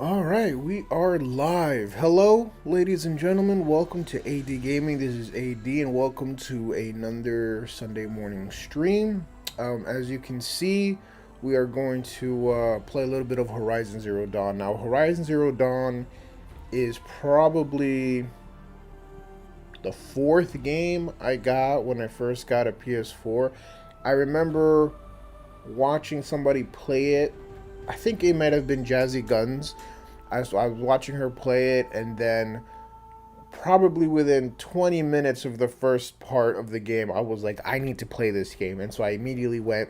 All right, we are live. Hello, ladies and gentlemen. Welcome to AD Gaming. This is AD, and welcome to another Sunday morning stream. As you can see, we are going to play a little bit of Horizon Zero Dawn. Now, Horizon Zero Dawn is probably the fourth game I got when I first got a PS4. I remember watching somebody play it. I think it might have been Jazzy Guns. I was watching her play it, and then probably within 20 minutes of the first part of the game, I was like, I need to play this game. And so I immediately went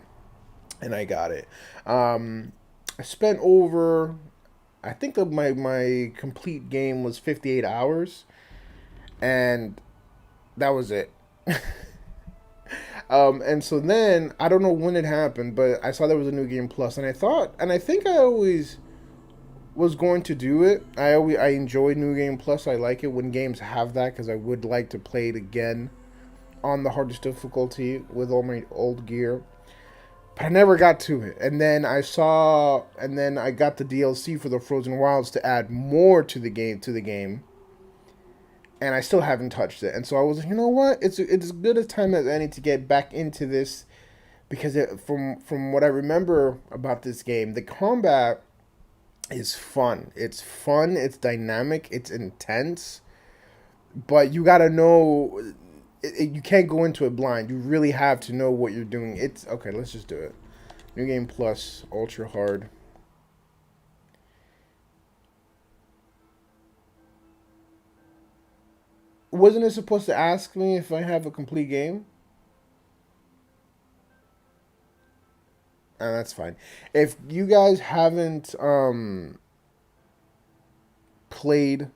and I got it. I spent over, I think my complete game was 58 hours, and that was it. And so then, I don't know when it happened, but I saw there was a new game plus, and I think I always was going to do it. I enjoy New Game Plus. I like it when games have that because I would like to play it again on the hardest difficulty with all my old gear. But I never got to it. And then I got the DLC for the Frozen Wilds to add more to the game. And I still haven't touched it. And so I was like, you know what? It's as good a time as any to get back into this because from what I remember about this game, the combat is fun. It's fun, it's dynamic, it's intense, but you gotta know, you can't go into it blind. You really have to know what you're doing. It's okay, let's just do it. New Game Plus, Ultra Hard. Wasn't it supposed to ask me if I have a complete game? That's fine. If you guys haven't played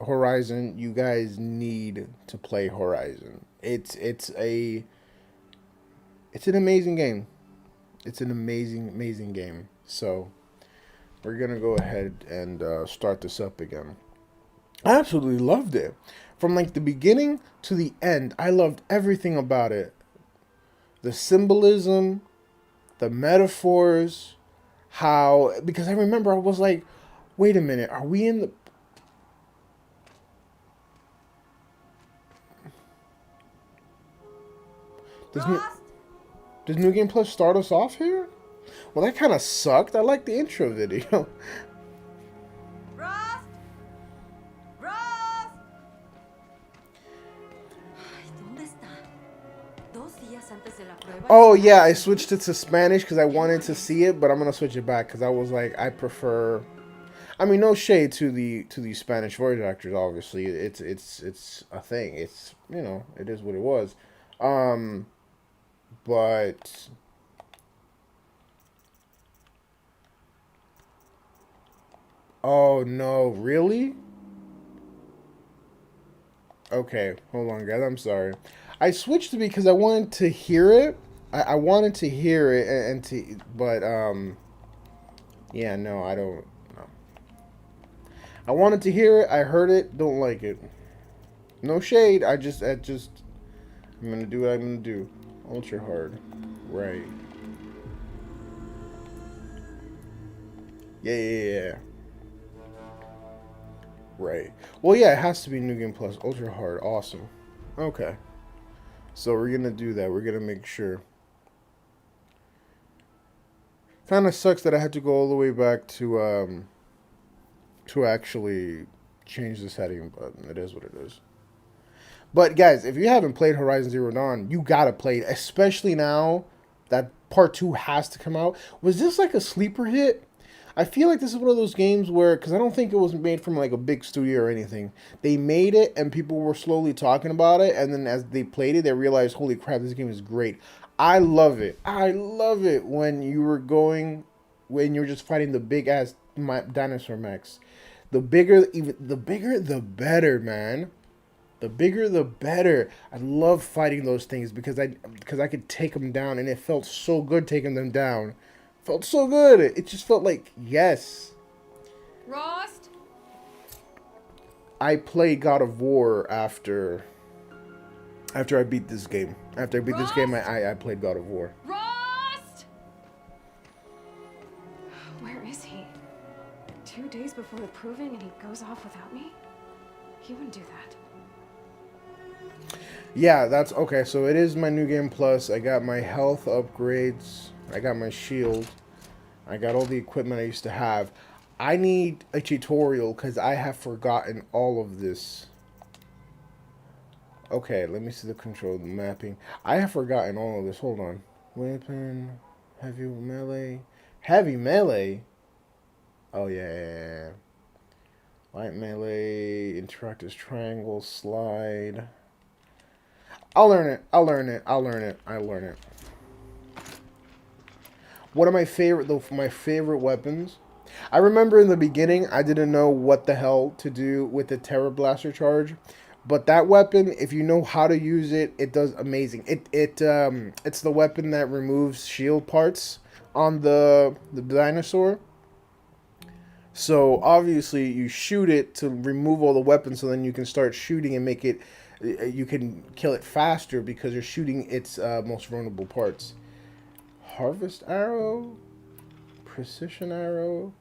Horizon, you guys need to play Horizon. It's an amazing game. It's an amazing game. So we're gonna go ahead and start this up again. I absolutely loved it. From like the beginning to the end, I loved everything about it. The symbolism, the metaphors, how, because I remember I was like, wait a minute, are we in the does new, Frost? does New Game Plus start us off here? Well, that kind of sucked. I like the intro video. Frost? Frost? Ay, ¿dónde está? 2 días antes de la prueba. Oh yeah, I switched it to Spanish because I wanted to see it, but I'm gonna switch it back because I was like, I prefer. I mean, no shade to the Spanish voice actors. Obviously, it's a thing. It's, it is what it was. Um, but oh no, really? Okay, hold on, guys. I'm sorry. I switched it because I wanted to hear it. I wanted to hear it but yeah, no, I don't. No. I wanted to hear it. I heard it. Don't like it. No shade. I'm gonna do what I'm gonna do. Ultra hard. Right. Yeah. Right. Well, yeah, it has to be New Game Plus. Ultra hard. Awesome. Okay. So we're gonna do that. We're gonna make sure. Kind of sucks that I had to go all the way back to actually change the setting, but it is what it is. But guys, if you haven't played Horizon Zero Dawn, you gotta play it, especially now that Part Two has to come out. Was this like a sleeper hit? I feel like this is one of those games where, because I don't think it was made from like a big studio or anything. They made it and people were slowly talking about it, and then as they played it, they realized, holy crap, this game is great. I love it. I love it when you're just fighting the big ass dinosaur mechs. The bigger, the better, man. The bigger, the better. I love fighting those things because I could take them down, and it felt so good taking them down. Felt so good. It just felt like yes. Frost? I played God of War after I beat this game. After I beat this game, I played God of War. Frost? Where is he? 2 days before approving and he goes off without me? He wouldn't do that. Yeah, that's okay. So it is my new game plus. I got my health upgrades. I got my shield. I got all the equipment I used to have. I need a tutorial because I have forgotten all of this. Okay, let me see the control mapping. I have forgotten all of this. Hold on. Weapon, heavy melee. Heavy melee? Oh, yeah. Light melee, interactive triangle, slide. I'll learn it. I'll learn it. I'll learn it. I'll learn it. One of my favorite weapons. I remember in the beginning, I didn't know what the hell to do with the Terra Blaster charge, but that weapon, if you know how to use it, it does amazing. It's the weapon that removes shield parts on the dinosaur. So obviously, you shoot it to remove all the weapons, so then you can start shooting and make it. You can kill it faster because you're shooting its most vulnerable parts. Harvest arrow, precision arrow.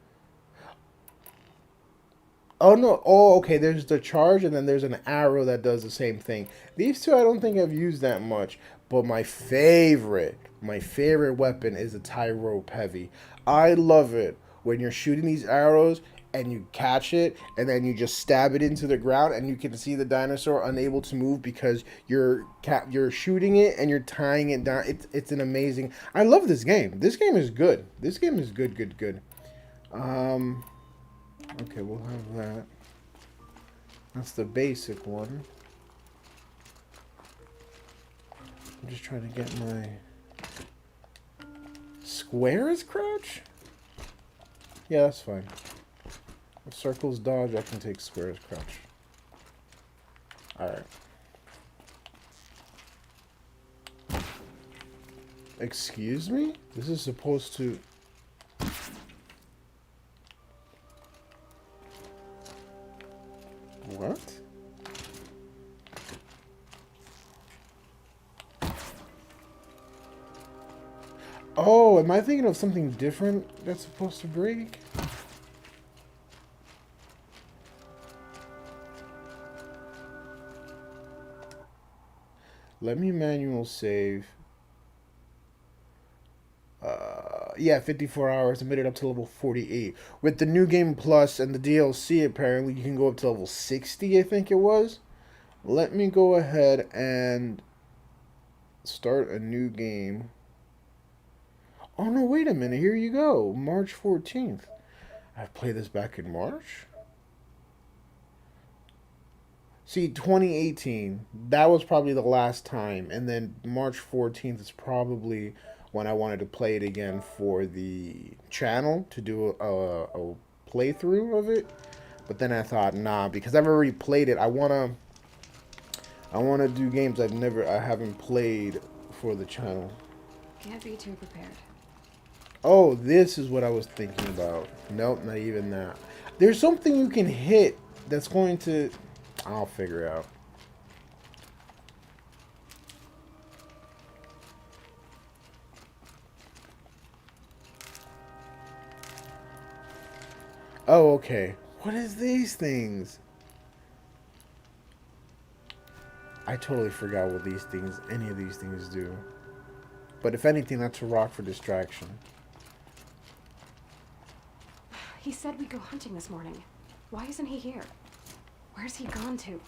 Oh no! Oh, okay. There's the charge, and then there's an arrow that does the same thing. These two I don't think I've used that much, but my favorite weapon is the tie rope heavy. I love it when you're shooting these arrows and you catch it, and then you just stab it into the ground, and you can see the dinosaur unable to move because you're shooting it and you're tying it down. It's an amazing. I love this game. This game is good. This game is good. Okay, we'll have that. That's the basic one. I'm just trying to get my square is crouch? Yeah, that's fine. If circles dodge, I can take square as crouch. Alright. Excuse me? This is supposed to... What? Oh, am I thinking of something different that's supposed to break? Let me manual save. Yeah, 54 hours. I made it up to level 48. With the new game plus and the DLC, apparently, you can go up to level 60, I think it was. Let me go ahead and start a new game. Oh, no, wait a minute. Here you go. March 14th. I've played this back in March? See, 2018, that was probably the last time. And then March 14th is probably when I wanted to play it again for the channel to do a playthrough of it. But then I thought, nah, because I've already played it. I wanna do games I haven't played for the channel. Can't be too prepared. Oh, this is what I was thinking about. Nope, not even that. There's something you can hit that's going to... I'll figure it out. Oh, okay. What is these things? I totally forgot what any of these things do. But if anything, that's a rock for distraction. He said we'd go hunting this morning. Why isn't he here? Where's he gone to?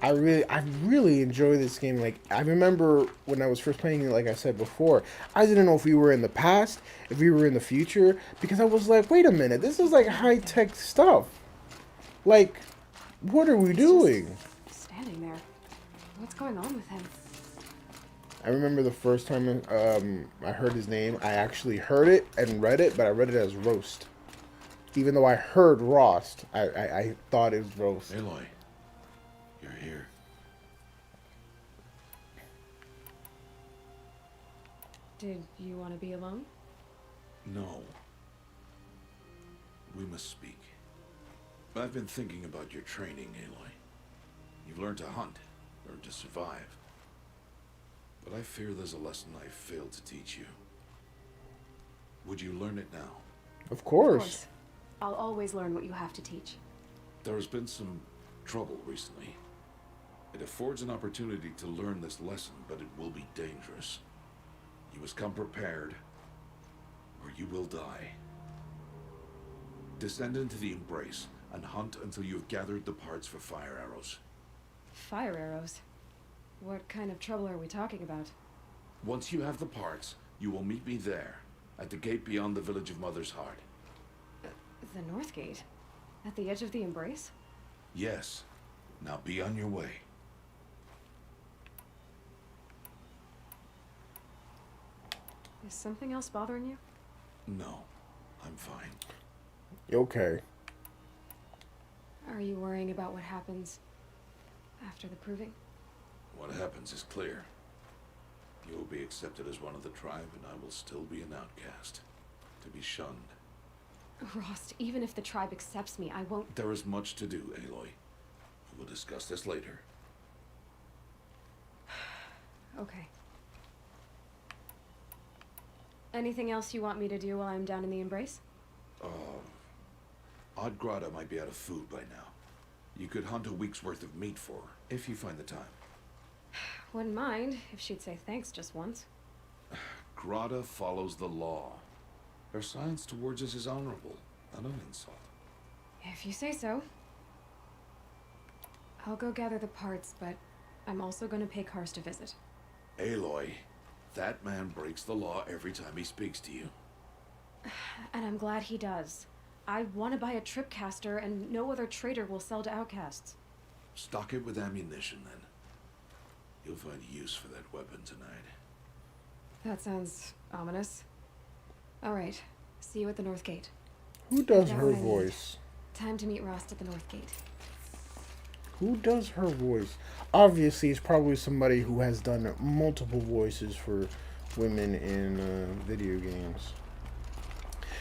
I really enjoy this game. Like, I remember when I was first playing it, like I said before, I didn't know if we were in the past, if we were in the future, because I was like, wait a minute, this is like high-tech stuff. Like, what are we doing? Just standing there. What's going on with him? I remember the first time I heard his name, I actually heard it and read it, but I read it as Roast. Even though I heard Rost, I thought it was Roast. Aloy, you're here. Did you want to be alone? No. We must speak. I've been thinking about your training, Aloy. You've learned to hunt, learned to survive. But I fear there's a lesson I failed to teach you. Would you learn it now? Of Of course. course. I'll always learn what you have to teach. There has been some trouble recently. It affords an opportunity to learn this lesson, but it will be dangerous. You must come prepared, or you will die. Descend into the Embrace and hunt until you have gathered the parts for fire arrows. Fire arrows? What kind of trouble are we talking about? Once you have the parts, you will meet me there, at the gate beyond the village of Mother's Heart. The North Gate? At the edge of the Embrace? Yes. Now be on your way. Is something else bothering you? No, I'm fine. Okay. Are you worrying about what happens after the proving? What happens is clear. You will be accepted as one of the tribe, and I will still be an outcast. To be shunned. Rost, even if the tribe accepts me, I won't... There is much to do, Aloy. We will discuss this later. Okay. Anything else you want me to do while I'm down in the Embrace? Odd Grata might be out of food by now. You could hunt a week's worth of meat for her, if you find the time. Wouldn't mind if she'd say thanks just once. Grata follows the law. Her silence towards us is honorable, not an insult. If you say so. I'll go gather the parts, but I'm also going to pay Karst a visit. Aloy, that man breaks the law every time he speaks to you. And I'm glad he does. I want to buy a tripcaster, and no other trader will sell to outcasts. Stock it with ammunition, then. You'll find use for that weapon tonight. That sounds ominous. All right. See you at the North Gate. Who does Got her what I need. voice? Time to meet Rost at the North Gate. Who does her voice? Obviously, it's probably somebody who has done multiple voices for women in video games.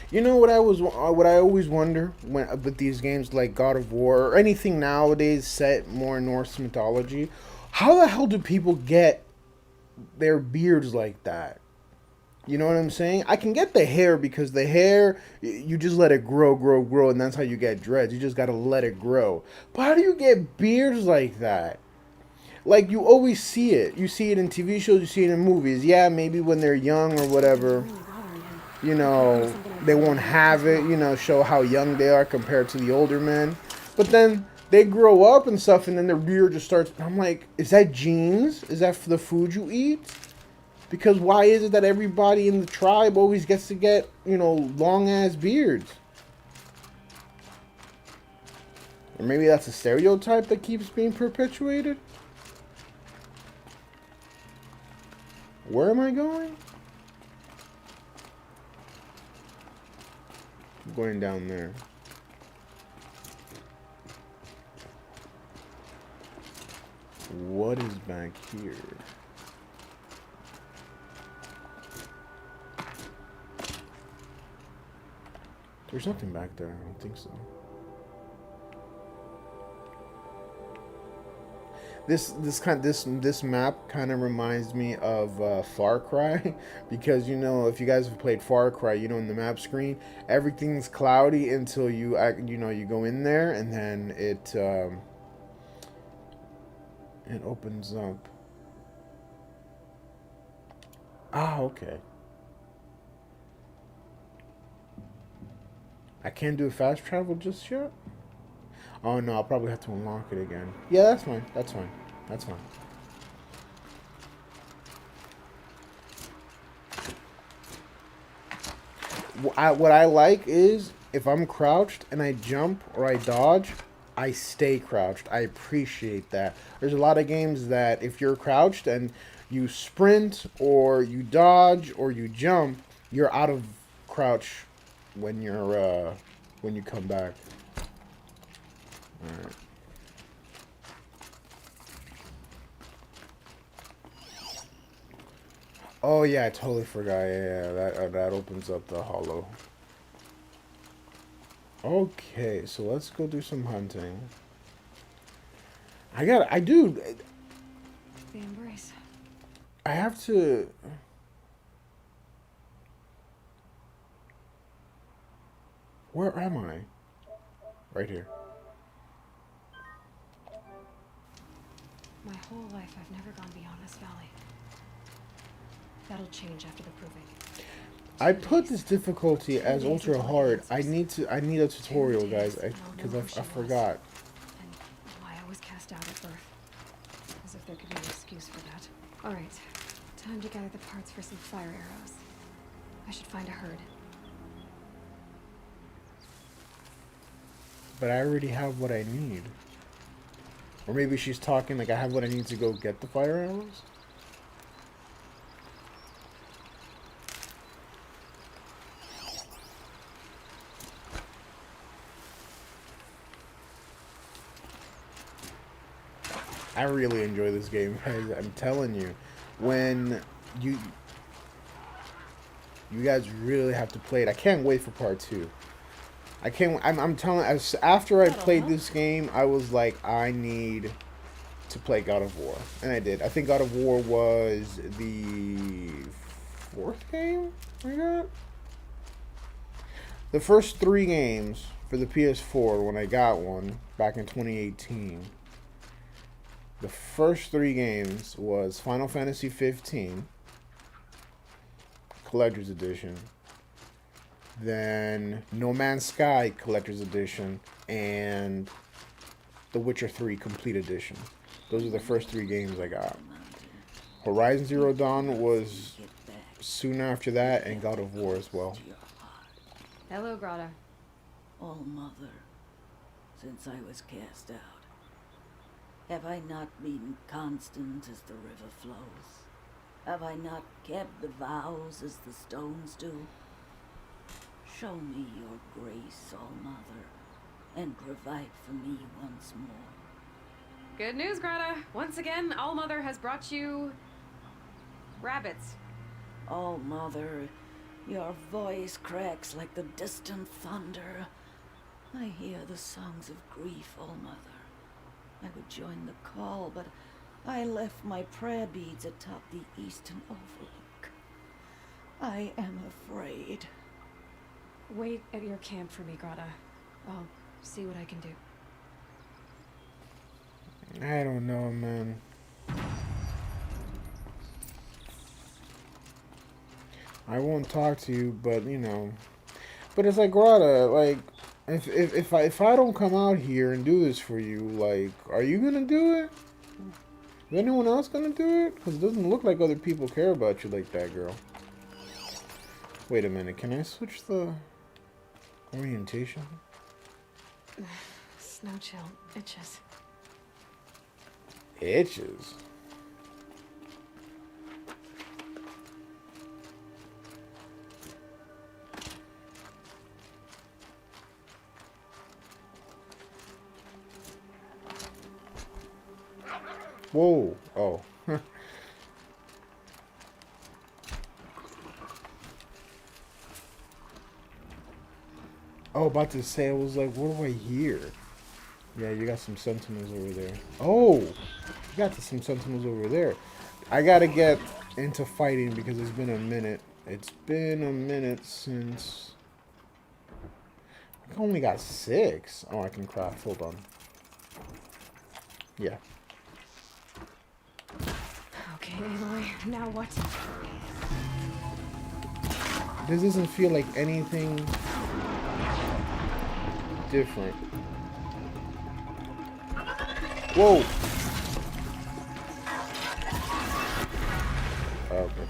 You know what I always wonder when with these games like God of War or anything nowadays set more in Norse mythology, how the hell do people get their beards like that? You know what I'm saying? I can get the hair because the hair, you just let it grow, and that's how you get dreads. You just gotta let it grow. But how do you get beards like that? Like, you always see it. You see it in TV shows, you see it in movies. Yeah, maybe when they're young or whatever, Really bothering him. you know, they won't have it, you know, show how young they are compared to the older men. But then they grow up and stuff, and then their beard just starts. I'm like, is that genes? Is that for the food you eat? Because why is it that everybody in the tribe always gets to get, you know, long-ass beards? Or maybe that's a stereotype that keeps being perpetuated? Where am I going? I'm going down there. What is back here? There's nothing back there. I don't think so. This map kind of reminds me of Far Cry, because you know, if you guys have played Far Cry, you know, in the map screen everything's cloudy until you you go in there, and then it opens up. Ah, okay. I can't do fast travel just yet? Oh no, I'll probably have to unlock it again. Yeah, that's fine. That's fine. That's fine. What I like is, if I'm crouched and I jump or I dodge, I stay crouched. I appreciate that. There's a lot of games that if you're crouched and you sprint or you dodge or you jump, you're out of crouch when you come back. All right. Oh yeah, I totally forgot. Yeah, that opens up the hollow. Okay, so let's go do some hunting. I do. The Embrace. I have to. Where am I? Right here. My whole life, I've never gone beyond this valley. That'll change after the proving. I put this difficulty as ultra hard. I need a tutorial, guys, because I forgot. And why I was cast out at birth. As if there could be an excuse for that. Alright, time to gather the parts for some fire arrows. I should find a herd. But I already have what I need. Or maybe she's talking like I have what I need to go get the fire arrows? I really enjoy this game, guys. I'm telling you, when you guys really have to play it. I can't wait for part 2. I can't. I'm telling. After I played this game, I was like, I need to play God of War, and I did. I think God of War was the 4th game I got. The first 3 games for the PS4 when I got one back in 2018. The first 3 games was Final Fantasy 15, Collector's Edition, then No Man's Sky Collector's Edition, and The Witcher 3 Complete Edition. Those are the first 3 games I got. Horizon Zero Dawn was soon after that, and God of War as well. Hello, Grata. All Mother, since I was cast out, have I not been constant as the river flows? Have I not kept the vows as the stones do? Show me your grace, All Mother, and provide for me once more. Good news, Grata. Once again, All Mother has brought you rabbits. All Mother, your voice cracks like the distant thunder. I hear the songs of grief, All Mother. I would join the call, but I left my prayer beads atop the eastern overlook. I am afraid. Wait at your camp for me, Grata. I'll see what I can do. I don't know, man. I won't talk to you, but you know. But it's like, Grata, like, if I don't come out here and do this for you, like, are you gonna do it? Is anyone else gonna do it? Because it doesn't look like other people care about you like that, girl. Wait a minute, can I switch the orientation? Snow chill. Itches. Itches? Whoa. Oh. Oh, about to say, I was like, what do I hear? Yeah, you got some sentinels over there. Oh, you got some sentinels over there. I gotta get into fighting because it's been a minute. It's been a minute since... I only got 6. Oh, I can craft. Hold on. Yeah. Okay, Aloy, now what? This doesn't feel like anything different. Whoa! Okay.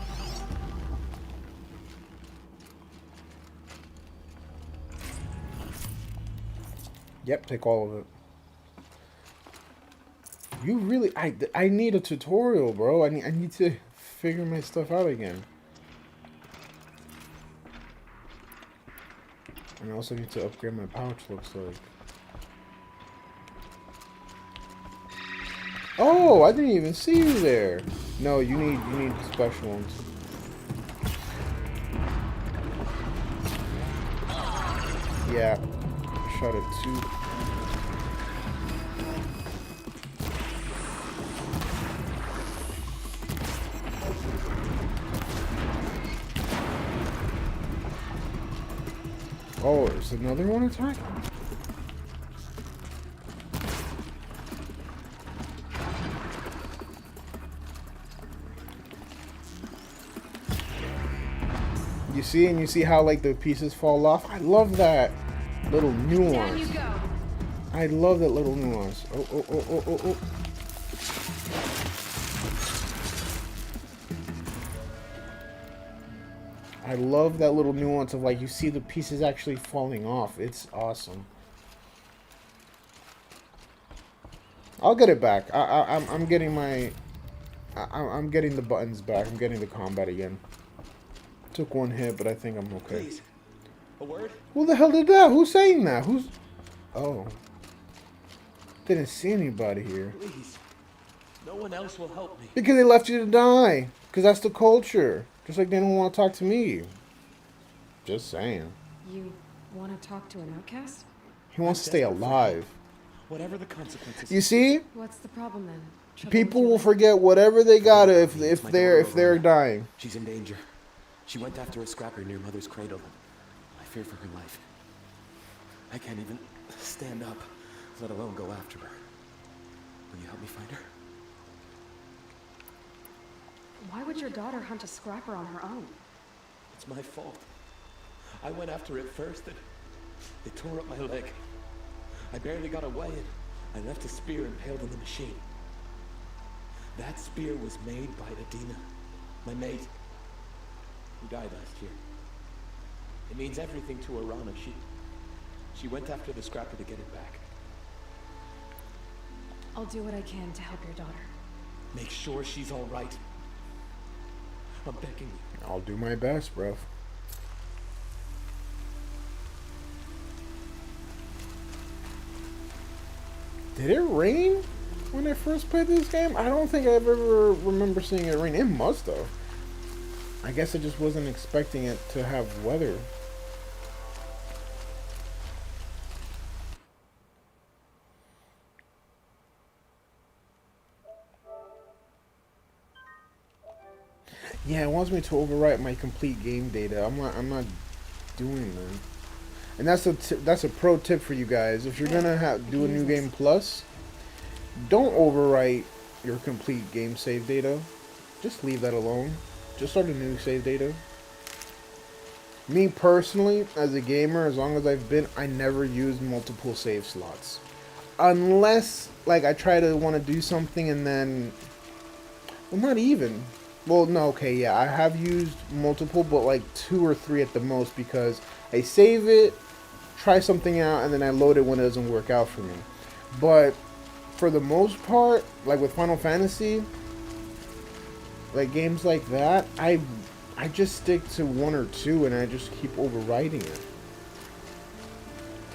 Yep, take all of it. You really... I need a tutorial, bro. I need to figure my stuff out again. And I also need to upgrade my pouch, looks like. Oh, I didn't even see you there. No, you need special ones. Yeah. Shot it too. Oh, there's another one attack? You see, and you see how like the pieces fall off? I love that little nuance. Down you go. I love that little nuance. Oh, oh, oh, oh, oh, oh. I love that little nuance of like you see the pieces actually falling off. It's awesome. I'll get it back. I'm getting my I'm getting the buttons back. I'm getting the combat again. Took one hit, but I think I'm okay. Please. A word? Who the hell did that? Who's saying that? Who's... Oh. Didn't see anybody here. Please. No one else will help me. Because they left you to die. Because that's the culture. Just like they don't want to talk to me. Just saying. You want to talk to an outcast? He wants to stay alive. Whatever the consequences. You see? What's the problem then? Trouble People with your will leg? forget whatever they gotta if they're dying. She's in danger. She went after a scrapper near Mother's cradle. I fear for her life. I can't even stand up, let alone go after her. Will you help me find her? Why would your daughter hunt a scrapper on her own? It's my fault. I went after it first and it tore up my leg. I barely got away and I left a spear impaled in the machine. That spear was made by Adina, my mate, who died last year. It means everything to Arana. She went after the scrapper to get it back. I'll do what I can to help your daughter. Make sure she's all right. I'm begging you. I'll do my best, bro. Did it rain when I first played this game? I don't think I ever remember seeing it rain. It must have. I guess I just wasn't expecting it to have weather. Yeah, it wants me to overwrite my complete game data. I'm not doing that. And that's a pro tip for you guys. If you're gonna do a new game plus, don't overwrite your complete game save data. Just leave that alone. Just start a new save data. Me personally, as a gamer, as long as I've been, I never used multiple save slots. Unless, like, I try to want to do something and then... Well, not even. Well, no, okay, yeah, I have used multiple, but like 2 or 3 at the most because I save it, try something out, and then I load it when it doesn't work out for me. But for the most part, like with Final Fantasy, like games like that, I just stick to 1 or 2 and I just keep overwriting it.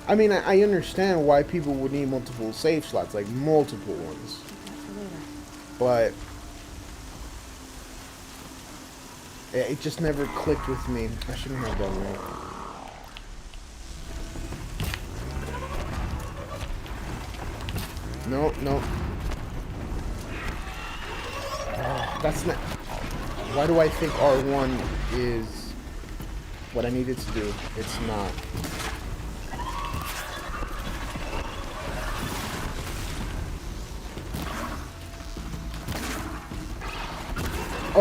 I mean, I understand why people would need multiple save slots, like multiple ones. Keep that for later. But it just never clicked with me. I shouldn't have done that. No, no. Oh, that's not... Why do I think R1 is what I needed to do? It's not.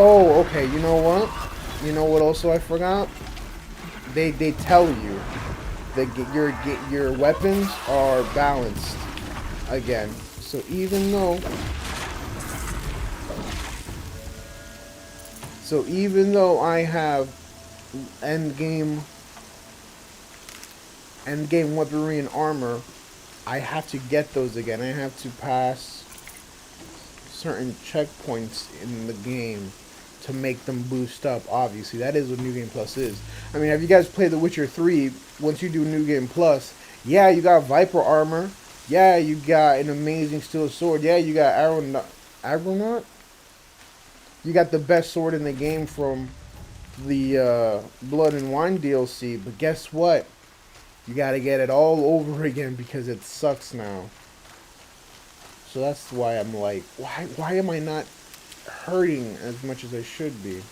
Oh, okay. You know what? You know what? Also, I forgot. They tell you that your weapons are balanced again. So even though I have end game weaponry and armor, I have to get those again. I have to pass certain checkpoints in the game to make them boost up. Obviously, that is what New Game Plus is. I mean, have you guys played The Witcher 3? Once you do New Game Plus, yeah, you got Viper armor. Yeah, you got an amazing steel sword. Yeah, you got Agronaut. You got the best sword in the game from the Blood and Wine DLC. But guess what? You got to get it all over again because it sucks now. So that's why I'm like, why am I not hurting as much as I should be?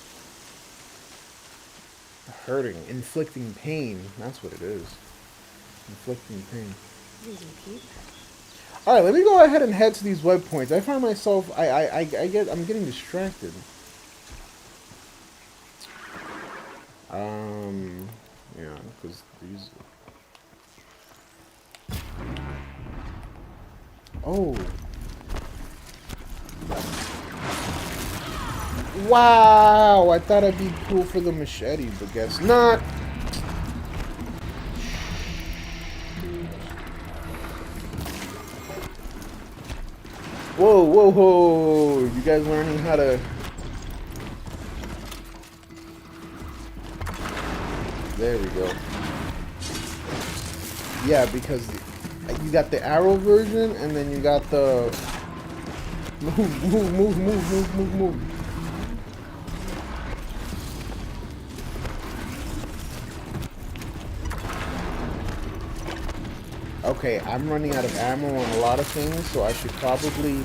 Hurting, inflicting pain. That's what it is. Inflicting pain. Easy, Pete. All right, let me go ahead and head to these web points. I find myself, I'm getting distracted. Yeah, because these. Oh. Wow, I thought I'd be cool for the machete, but guess not. Whoa, whoa, whoa. You guys learning how to... There we go. Yeah, because you got the arrow version, and then you got the... Move. Okay, I'm running out of ammo on a lot of things, so I should probably...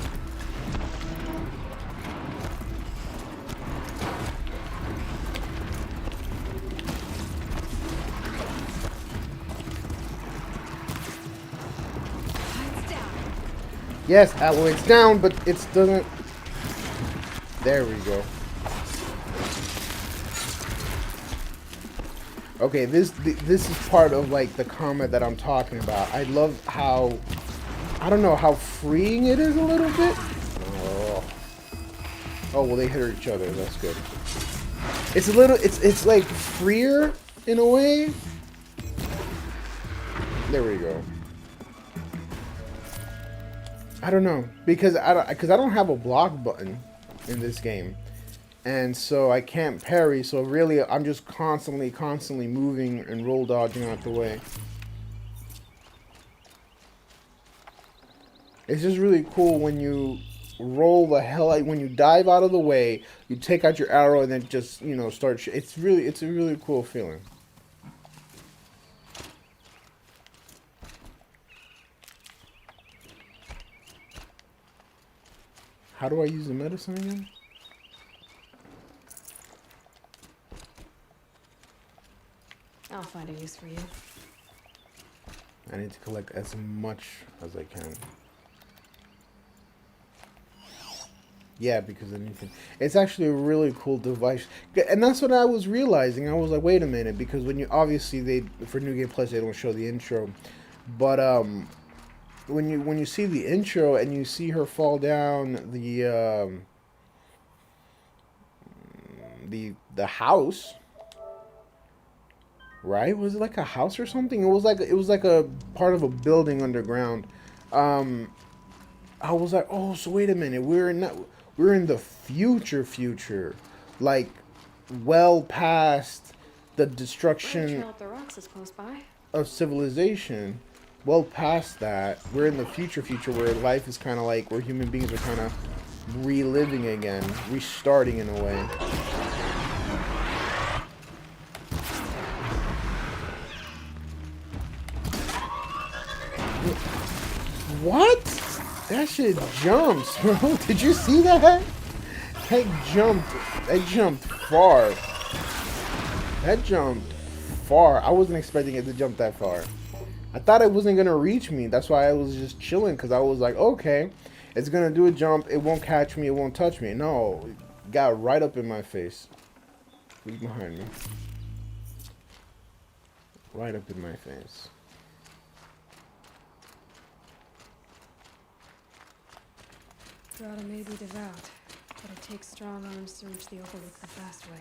Yes, well, it's down, but it doesn't... There we go. Okay, this is part of, like, the combat that I'm talking about. I love how... I don't know, how freeing it is a little bit. Oh, well, they hit each other. That's good. It's a little... It's like, freer, in a way. There we go. I don't know, because I don't have a block button in this game, and so I can't parry. So really, I'm just constantly moving and roll dodging out the way. It's just really cool when you roll the hell out, when you dive out of the way, you take out your arrow and then just, you know, start. It's a really cool feeling. How do I use the medicine again? I'll find a use for you. I need to collect as much as I can. Yeah, because then you can... It's actually a really cool device. And that's what I was realizing. I was like, wait a minute, because when you... Obviously, for New Game Plus, they don't show the intro. But, when you see the intro and you see her fall down the house, right? Was it like a house or something? It was like a part of a building underground. I was like, oh, so wait a minute, we're in the future, like well past the destruction The rocks is close by. of civilization. Well past that, we're in the future where life is kind of like, where human beings are kind of reliving again, restarting in a way. What? That shit jumps, bro. Did you see that? That jumped far. That jumped far. I wasn't expecting it to jump that far. I thought it wasn't gonna reach me. That's why I was just chilling, because I was like, okay, it's gonna do a jump. It won't catch me. It won't touch me. No, it got right up in my face. Who's behind me? Right up in my face. Grotto may be devout, but it takes strong arms to reach the overlook the fast way.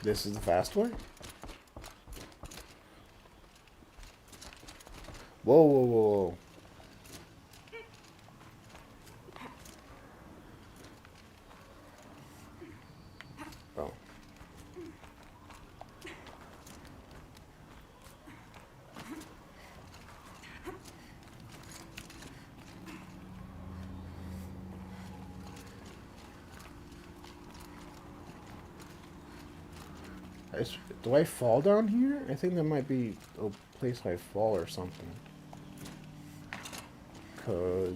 This is the fast way? Whoa. Oh. Do I fall down here? I think that might be a place I fall or something. Cause...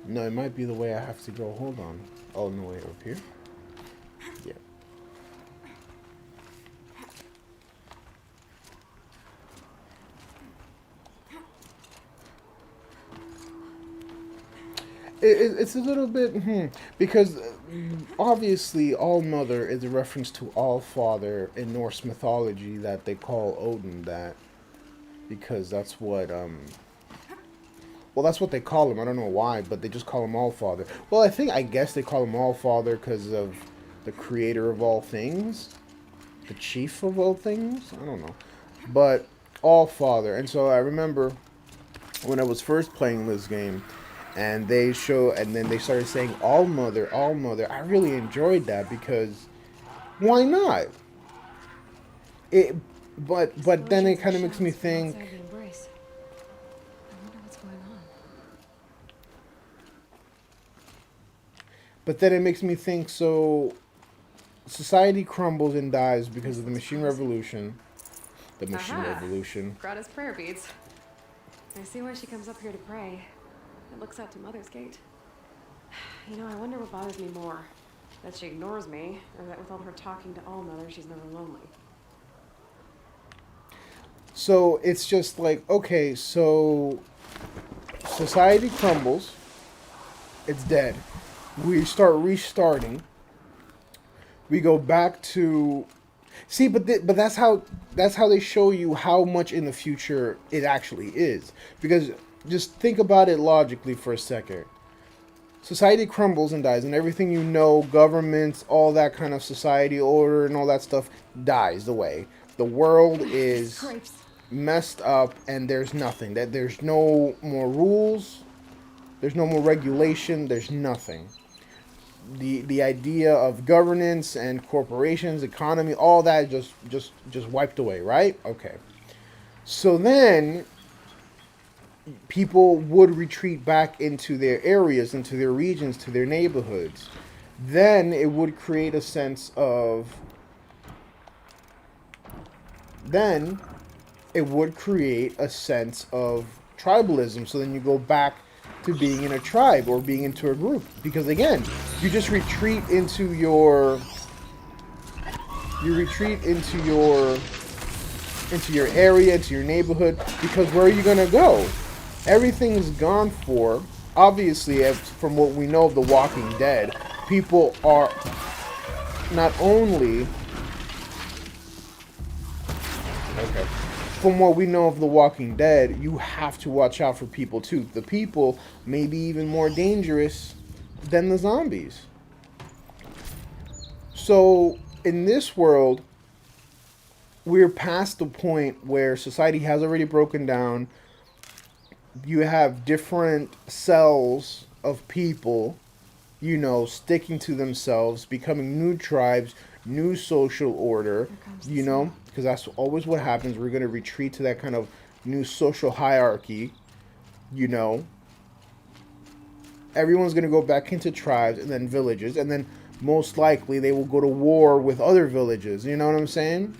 No, it might be the way I have to go. Hold on. Oh, no, wait, up here? Yeah. It's a little bit because obviously All Mother is a reference to All Father in Norse mythology that they call Odin that because that's what well, that's what they call him. I don't know why, but they just call him All Father. Well, I guess they call him All Father because of the creator of all things, the chief of all things. I don't know, but All Father. And so I remember when I was first playing this game, and then they started saying All Mother, All Mother. I really enjoyed that because why not? But then it kind of makes me think. Outside the embrace. I wonder what's going on. But then it makes me think, so society crumbles and dies because of the machine revolution. The machine Aha. revolution. Grata's prayer beads. I see why she comes up here to pray. It looks out to Mother's Gate. You know, I wonder what bothers me more. That she ignores me, or that with all her talking to All Mother, she's never lonely. So it's just like, okay, so society crumbles. It's dead. We start restarting. We go back to see, but that's how they show you how much in the future it actually is. Because just think about it logically for a second. Society crumbles and dies, and everything you know, governments, all that kind of society order and all that stuff dies away. The world is Grapes. messed up, and there's nothing. That there's no more rules, there's no more regulation, there's nothing. The idea of governance and corporations, economy, all that just wiped away, right? Okay. So then people would retreat back into their areas, into their regions, to their neighborhoods. Then it would create a sense of tribalism. So then you go back to being in a tribe or being into a group, because again, you just retreat into your area, into your neighborhood, because where are you gonna go? Everything's gone for. Obviously, from what we know of The Walking Dead, people are not only okay. From what we know of The Walking Dead, you have to watch out for people too. The people may be even more dangerous than the zombies. So in this world, we're past the point where society has already broken down. You have different cells of people, sticking to themselves, becoming new tribes, new social order, because that's always what happens. We're going to retreat to that kind of new social hierarchy, Everyone's going to go back into tribes and then villages, and then most likely they will go to war with other villages, you know what I'm saying?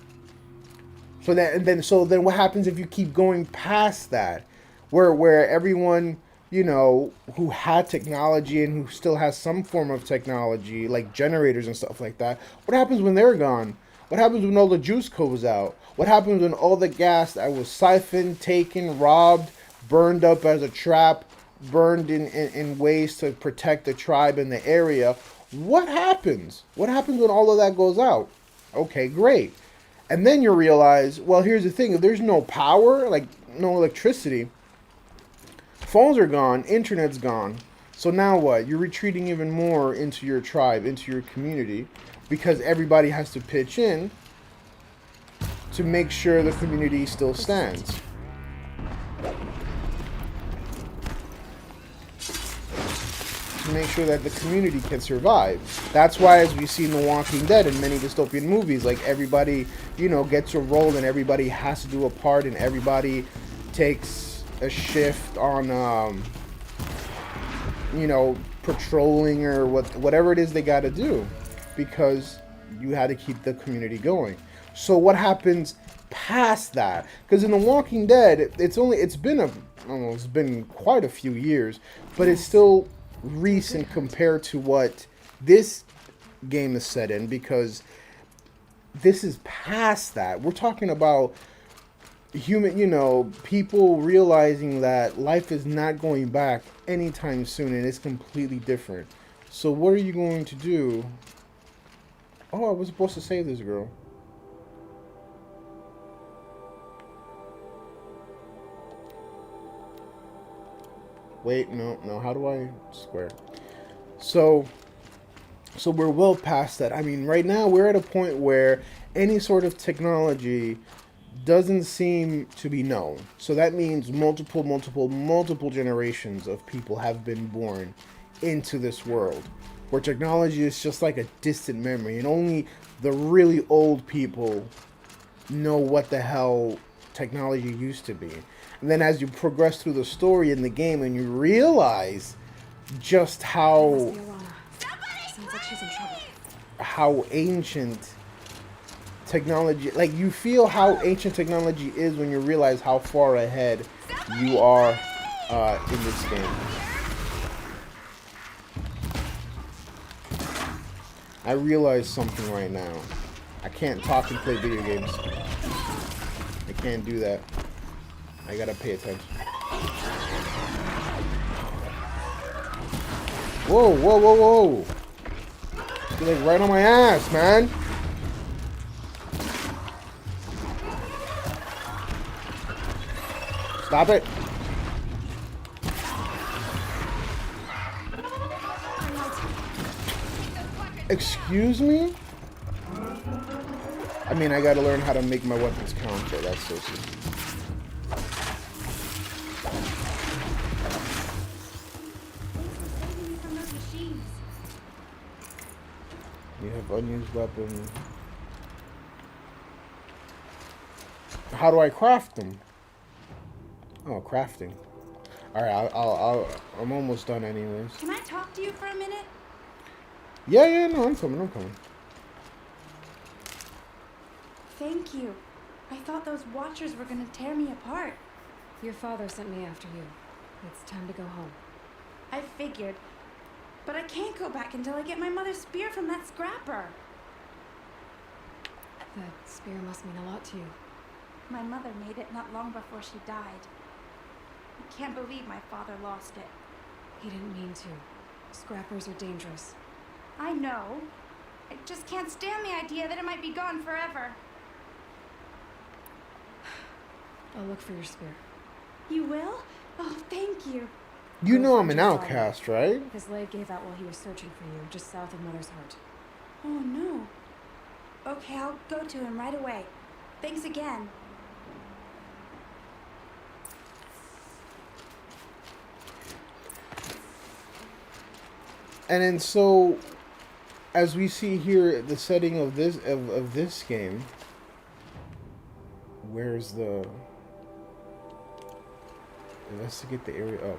So then what happens if you keep going past that? Where everyone, who had technology and who still has some form of technology, like generators and stuff like that, what happens when they're gone? What happens when all the juice goes out? What happens when all the gas that was siphoned, taken, robbed, burned up as a trap, burned in ways to protect the tribe in the area? What happens? What happens when all of that goes out? Okay, great. And then you realize, well, here's the thing. If there's no power, like no electricity, phones are gone, internet's gone. So now what? You're retreating even more into your tribe, into your community, because everybody has to pitch in to make sure the community still stands. To make sure that the community can survive. That's why, as we see in The Walking Dead and many dystopian movies, like everybody, gets a role and everybody has to do a part and everybody takes a shift on, patrolling or whatever it is they got to do, because you had to keep the community going. So what happens past that? Because in The Walking Dead, it's been quite a few years, but it's still recent compared to what this game is set in, because this is past that. We're talking about human, people realizing that life is not going back anytime soon and it's completely different. So what are you going to do? Oh, I was supposed to save this girl. Wait, no. How do I square? So we're well past that. I mean, right now we're at a point where any sort of technology doesn't seem to be known. So that means multiple generations of people have been born into this world where technology is just like a distant memory, and only the really old people know what the hell technology used to be. And then as you progress through the story in the game and you realize just Must how be Alana. Sounds like she's in trouble. ancient technology, like you feel how ancient technology is when you realize how far ahead you are in this game. I realize something right now. I can't talk and play video games. I can't do that. I gotta pay attention. Whoa. You're like right on my ass, man. Stop it. Excuse me? I mean, I gotta learn how to make my weapons counter. That's so simple. You have unused weapons. How do I craft them? Oh, crafting. All right, I'm almost done anyways. Can I talk to you for a minute? Yeah, no, I'm coming. Thank you. I thought those Watchers were gonna tear me apart. Your father sent me after you. It's time to go home. I figured. But I can't go back until I get my mother's spear from that scrapper. That spear must mean a lot to you. My mother made it not long before she died. I can't believe my father lost it. He didn't mean to. Scrappers are dangerous. I know. I just can't stand the idea that it might be gone forever. I'll look for your spear. You will? Oh, thank you. You Go know I'm find an your father. outcast, right? His leg gave out while he was searching for you, just south of Mother's Heart. Oh, no. Okay, I'll go to him right away. Thanks again. And then so, as we see here, the setting of this game. Where's the investigate the area? Oh.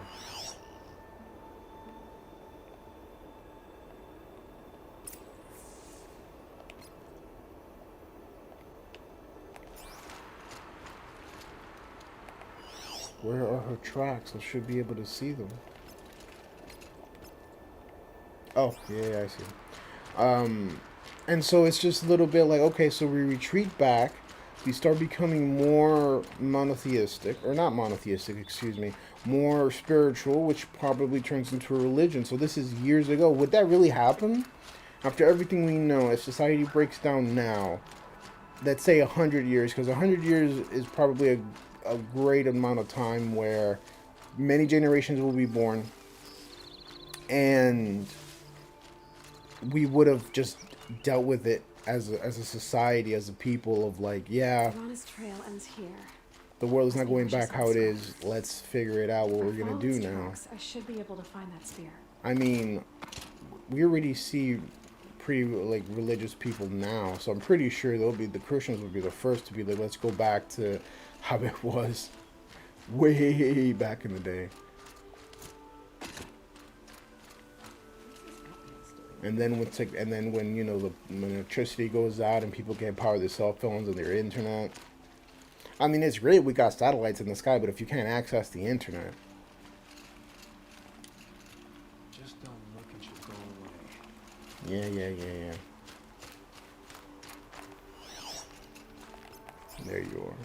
Where are her tracks? I should be able to see them. Oh, yeah, I see. And so it's just a little bit like, okay, so we retreat back. We start becoming more monotheistic, or not monotheistic, excuse me, more spiritual, which probably turns into a religion. So this is years ago. Would that really happen? After everything we know, as society breaks down now, let's say 100 years, because 100 years is probably a great amount of time where many generations will be born, and we would have just dealt with it as a society, as a people of like, yeah, Alana's trail ends here. the world is not going back how it is. Let's figure it out what we're gonna do now. I should be able to find that spear. I mean, we already see pretty like religious people now, so I'm pretty sure the Christians will be the first to be like, let's go back to how it was way back in the day. And then when you know when electricity goes out and people can't power their cell phones and their internet. I mean, it's great we got satellites in the sky, but if you can't access the internet, Just don't look and she'll go away. yeah. There you are.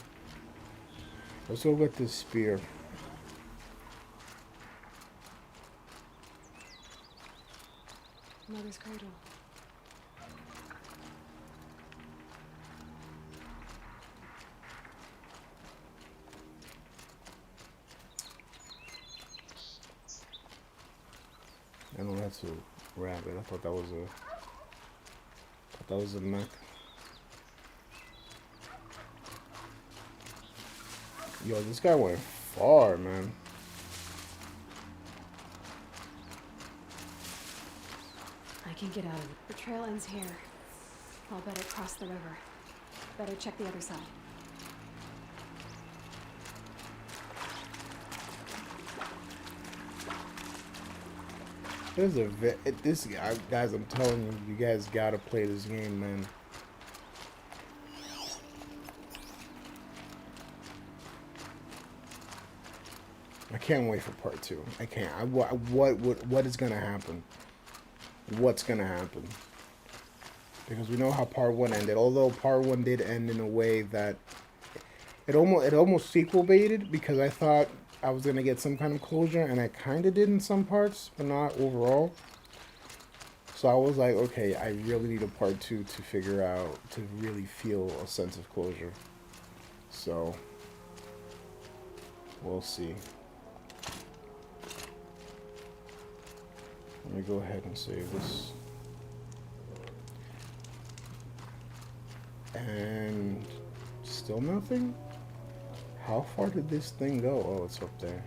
Let's go get this spear. Mother's cradle. I know that's a rabbit. I thought that was a mech. Yo, this guy went far, man. I can get out of it. The trail ends here. I'll bet it crossed the river. Better check the other side. There's a this guy, guys. I'm telling you, you guys gotta play this game, man. I can't wait for part 2. I can't. What is gonna happen? What's gonna happen? Because we know how part 1 ended. Although part 1 did end in a way that it almost sequel baited, because I thought I was gonna get some kind of closure, and I kind of did in some parts, but not overall. So I was like, okay, I really need a part 2 to figure out, to really feel a sense of closure. So we'll see. Let me go ahead and save this. And still nothing? How far did this thing go? Oh, it's up there.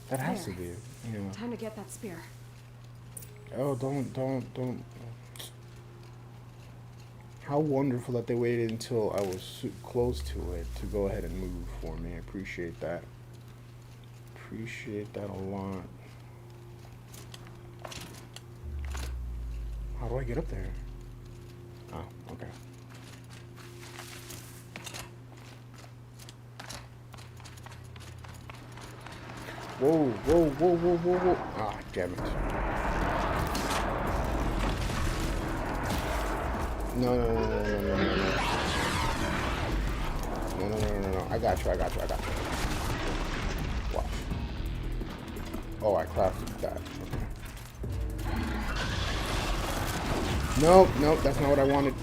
That has There. to be, you know. Time to get that spear. Oh, don't. How wonderful that they waited until I was close to it to go ahead and move for me. I appreciate that. Appreciate that a lot. How do I get up there? Oh, okay. Whoa. Ah, damn it. No. No. I got you. Watch. Oh, I crafted that. Okay. Nope, that's not what I wanted.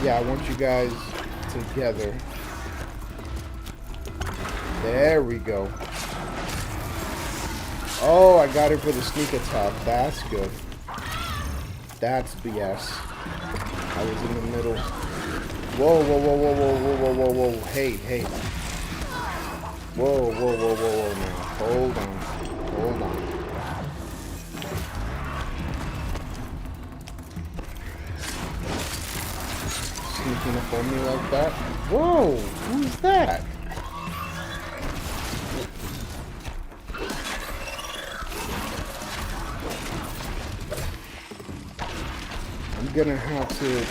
Yeah, I want you guys together. There we go. Oh, I got it for the sneak attack. That's good. That's BS. I was in the middle. Whoa. Hey. Whoa, now. Hold on. Sneaking up on me like that. Whoa, who's that? I'm gonna have to...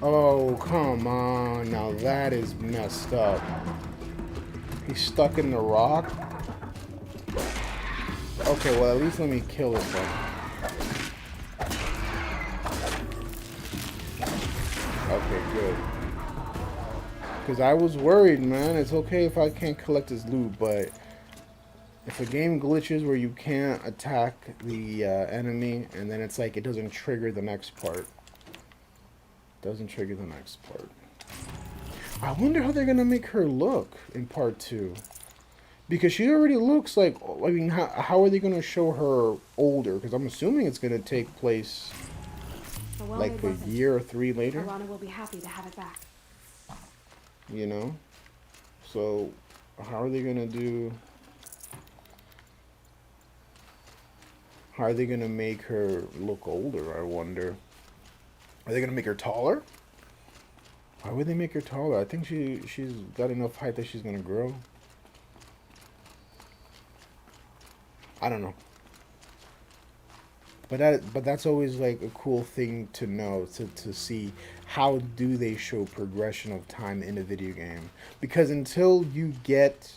Oh, come on. Now that is messed up. He's stuck in the rock? Okay, well, at least let me kill it then. Okay, good. Because I was worried, man. It's okay if I can't collect his loot, but if a game glitches where you can't attack the enemy, and then it's like it doesn't trigger the next part. I wonder how they're gonna make her look in part 2. Because she already looks like, I mean, how are they gonna show her older? Because I'm assuming it's gonna take place like a year or 3 later. Alana will be happy to have it back. You know? So, how are they gonna make her look older, I wonder? Are they gonna make her taller? Why would they make her taller? I think she's got enough height that she's gonna grow. I don't know. but that's always like a cool thing to know, to see how do they show progression of time in a video game, because until you get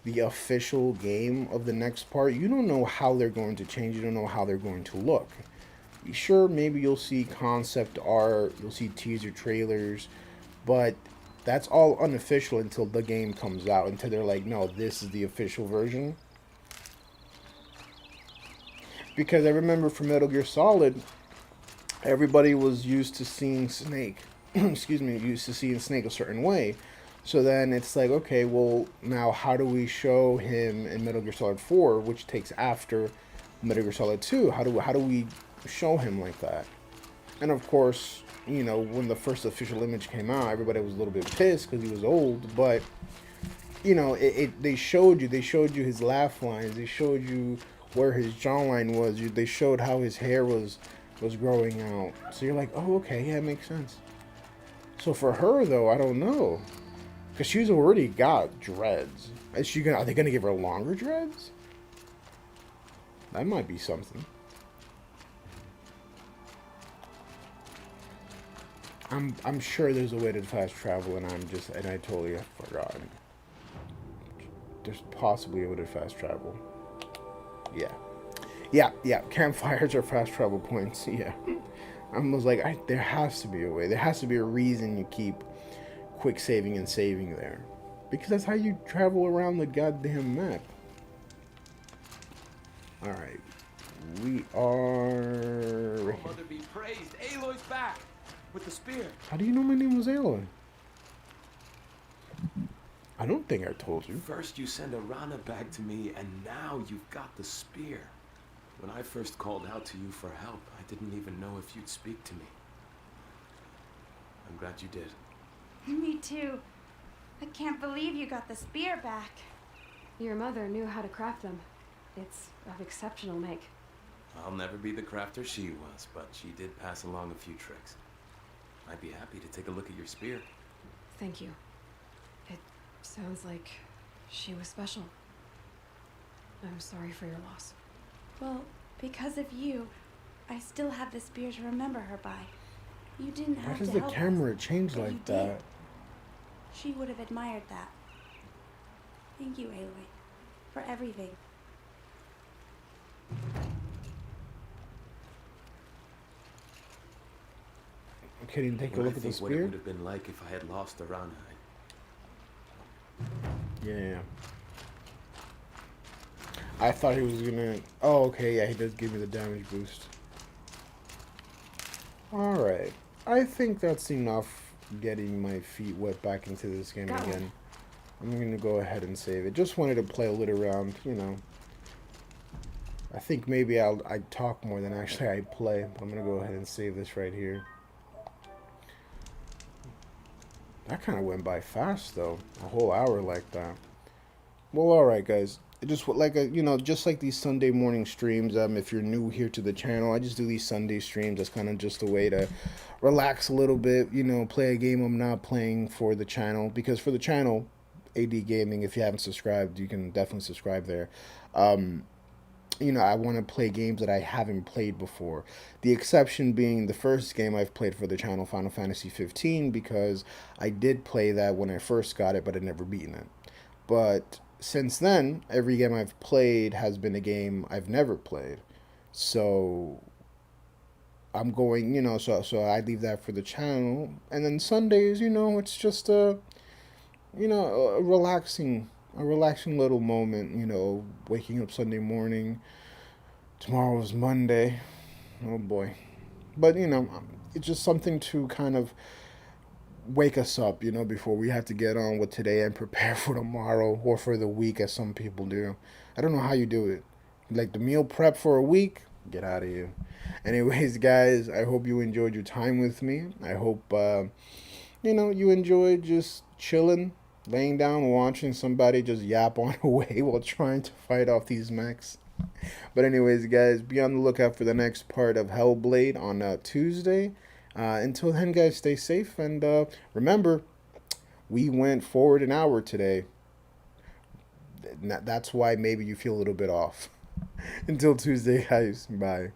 the official game of the next part, you don't know how they're going to change. You don't know how they're going to look. Sure, maybe you'll see concept art, you'll see teaser trailers, but that's all unofficial until the game comes out, until they're like, no, this is the official version. Because I remember from Metal Gear Solid, everybody was used to seeing Snake, excuse me, used to seeing Snake a certain way. So then it's like, okay, well, now how do we show him in Metal Gear Solid 4, which takes after Metal Gear Solid 2? How do we show him like that? And of course, you know, when the first official image came out, everybody was a little bit pissed because he was old, but you know, they showed you his laugh lines, they showed you where his jawline was, they showed how his hair was growing out. So you're like, oh, okay, yeah, it makes sense. So for her though, I don't know, because she's already got dreads. Are they gonna give her longer dreads? That might be something. I'm sure there's a way to fast travel, and I totally have forgotten. There's possibly a way to fast travel. Yeah. Campfires are fast travel points. Yeah. I was like, there has to be a way. There has to be a reason you keep quick saving and saving there, because that's how you travel around the goddamn map. All right, we are. Oh, Mother be praised! Aloy's back with the spear. How do you know my name was Aloy? I don't think I told you. First you send Arana back to me, and now you've got the spear. When I first called out to you for help, I didn't even know if you'd speak to me. I'm glad you did. Me too. I can't believe you got the spear back. Your mother knew how to craft them. It's of exceptional make. I'll never be the crafter she was, but she did pass along a few tricks. I'd be happy to take a look at your spear. Thank you. It sounds like she was special. I'm sorry for your loss. Well, because of you, I still have the spear to remember her by. You didn't have Why to does the help camera us, change but you like did. that? She would have admired that. Thank you, Aloy, for everything. Okay, you take a When look I at the think what it spear. would have been like if I had lost Arana, Yeah. I thought he was gonna. Oh, okay, yeah, he does give me the damage boost. Alright. I think that's enough getting my feet wet back into this game Got again. one. I'm gonna go ahead and save it. Just wanted to play a little around, you know. I think maybe I talk more than actually I play. I'm gonna go ahead and save this right here. That kind of went by fast though. A whole hour like that. Well, alright guys. Just like just like these Sunday morning streams. If you're new here to the channel, I just do these Sunday streams. That's kind of just a way to relax a little bit. You know, play a game I'm not playing for the channel, because for the channel, AD Gaming, if you haven't subscribed, you can definitely subscribe there. You know, I want to play games that I haven't played before. The exception being the first game I've played for the channel, Final Fantasy 15, because I did play that when I first got it, but I'd never beaten it. But since then, every game I've played has been a game I've never played. So I'm going, so I leave that for the channel. And then Sundays, it's just a relaxing little moment, waking up Sunday morning. Tomorrow's Monday. Oh boy. But, it's just something to kind of wake us up, before we have to get on with today and prepare for tomorrow or for the week, as some people do. I don't know how you do it. Like the meal prep for a week? Get out of here. Anyways, guys, I hope you enjoyed your time with me. I hope, you enjoyed just chilling, laying down, watching somebody just yap on away while trying to fight off these mechs. But anyways, guys, be on the lookout for the next part of Hellblade on Tuesday. Until then, guys, stay safe, and remember, we went forward an hour today. That's why maybe you feel a little bit off. Until Tuesday, guys. Bye.